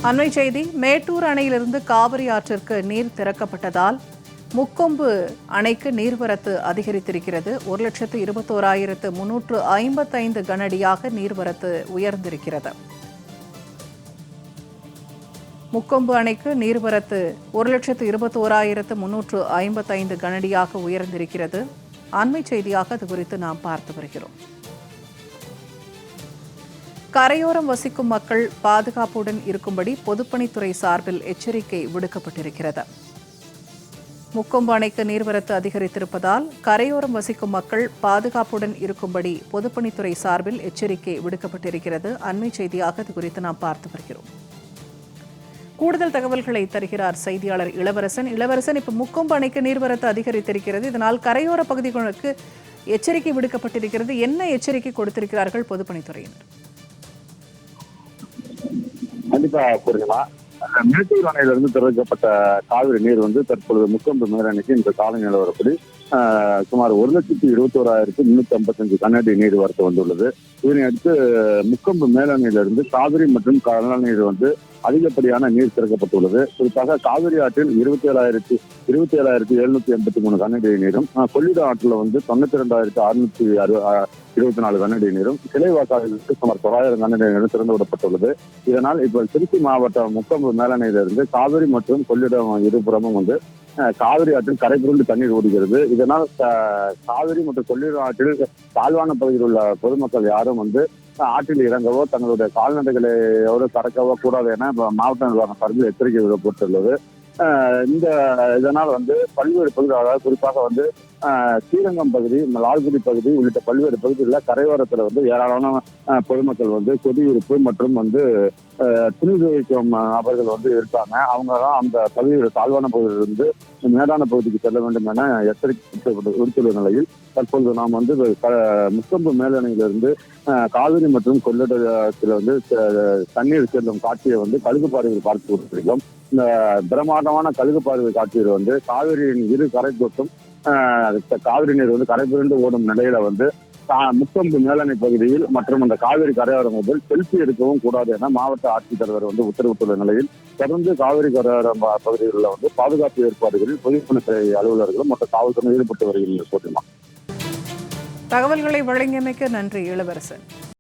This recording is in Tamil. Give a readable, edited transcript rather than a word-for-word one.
அண்மை செய்தி. மேட்டூர் அணையிலிருந்து காவிரி ஆற்றிற்கு நீர் திறக்கப்பட்டதால் முக்கொம்பு அணைக்கு நீர்வரத்து அதிகரித்திருக்கிறது. 1,21,355 கனஅடியாக நீர்வரத்து உயர்ந்திருக்கிறது. முக்கொம்பு அணைக்கு நீர்வரத்து 1,21,355 கனஅடியாக உயர்ந்திருக்கிறது. அண்மை செய்தியாக அது குறித்து நாம் பார்த்து வருகிறோம். கரையோரம் வசிக்கும் மக்கள் பாதுகாப்புடன் இருக்கும்படி பொதுப்பணித்துறை சார்பில் எச்சரிக்கை விடுக்கப்பட்டிருக்கிறது. முக்கொம்பு அணைக்கு நீர்வரத்து அதிகரித்திருப்பதால் கரையோரம் வசிக்கும் மக்கள் பாதுகாப்புடன் இருக்கும்படி பொதுப்பணித்துறை சார்பில் எச்சரிக்கை விடுக்கப்பட்டிருக்கிறது. அண்மை செய்தியாக இது குறித்து நாம் பார்த்து வருகிறோம். கூடுதல் தகவல்களை தருகிறார் செய்தியாளர் இளவரசன். இப்ப முக்கொம்பு அணைக்கு நீர்வரத்து அதிகரித்திருக்கிறது. இதனால் கரையோர பகுதிகளுக்கு எச்சரிக்கை விடுக்கப்பட்டிருக்கிறது. என்ன எச்சரிக்கை கொடுத்திருக்கிறார்கள் பொதுப்பணித்துறையினர்? கண்டிப்பா பூர்ணிமா, மேட்டூர் அணையிலிருந்து திறக்கப்பட்ட காவிரி நீர் தற்பொழுது முக்கொம்பு மேலணைக்கு இந்த கால நிலவரப்படி சுமார் 1,21,355 கனஅடி நீர் வரத்து வந்துள்ளது. இதனை அடுத்து முக்கொம்பு மேலணையிலிருந்து காவிரி மற்றும் கடல் நீர் அதிகப்படியான நீர் திறக்கப்பட்டுள்ளது. குறிப்பாக காவிரி ஆற்றில் 27,783 கனஅடி நீரும், கொள்ளிடம் ஆற்றில் 92,624 கனஅடி நீரும், கிளைவாக்காவிற்கு சுமார் 900 கனஅடி நீரும் திறந்து விடப்பட்டுள்ளது. இதனால் இப்ப திருச்சி மாவட்டம் முக்கொம்பு மேலணையிலிருந்து காவிரி மற்றும் கொள்ளிடம் இருபுறமும் காவிரி ஆற்றில் கரை புரண்டு தண்ணீர் ஓடுகிறது. இதனால் காவிரி மற்றும் கொள்ளிடம் ஆற்றில் தாழ்வான பகுதியில் உள்ள பொதுமக்கள் யாரும் ஆற்றில் இறங்கவோ தங்களுடைய கால்நடைகளோடு கடக்கவோ கூடாது என மாவட்ட நிர்வாகம் சார்பில் எச்சரிக்கை விடப்பட்டுள்ளது. இந்த இதனால் பல்வேறு பகுதிகள், அதாவது குறிப்பாக ஸ்ரீரங்கம் பகுதி, லால்குடி பகுதி உள்ளிட்ட பல்வேறு பகுதிகளில் கரையோரத்தில் ஏராளமான பொதுமக்கள் கொடியிருப்பு மற்றும் துணி துவைக்கும் நபர்கள் இருக்காங்க. அவங்க தான் அந்த பகுதியில் தாழ்வான பகுதியிலிருந்து மேடான பகுதிக்கு செல்ல வேண்டும் என எச்சரிக்கை விடுத்துள்ள நிலையில் தற்பொழுது நாம் முக்கொம்பு மேலணையிலிருந்து காவிரி மற்றும் கொள்ளிடத்தில் தண்ணீர் செல்லும் காட்சியை கழுகு பார்வையில் பார்த்து கொடுத்திருக்கிறோம். இந்த பிரம்மாண்டமான கழுகு பார்வை காட்சியில் காவிரியின் இரு கரை தொட்டும் காவிரி நீர் கரை புரண்டு ஓடும் நிலையில முக்கொம்பு மேலணை பகுதியில் மற்றும் அந்த காவிரி கரையோரம் முதல் செல்ஃபி எடுக்கவும் கூடாது என மாவட்ட ஆட்சித்தலைவர் உத்தரவிட்டுள்ள நிலையில் தொடர்ந்து காவிரி கரையோரம் பகுதிகளில் பாதுகாப்பு ஏற்பாடுகளில் பொதுப்பணித்துறை அலுவலர்களும் மற்ற காவல்துறை ஈடுபட்டு வருகிறது. தகவல்களை வழங்கியமைக்க நன்றி இளவரசன்.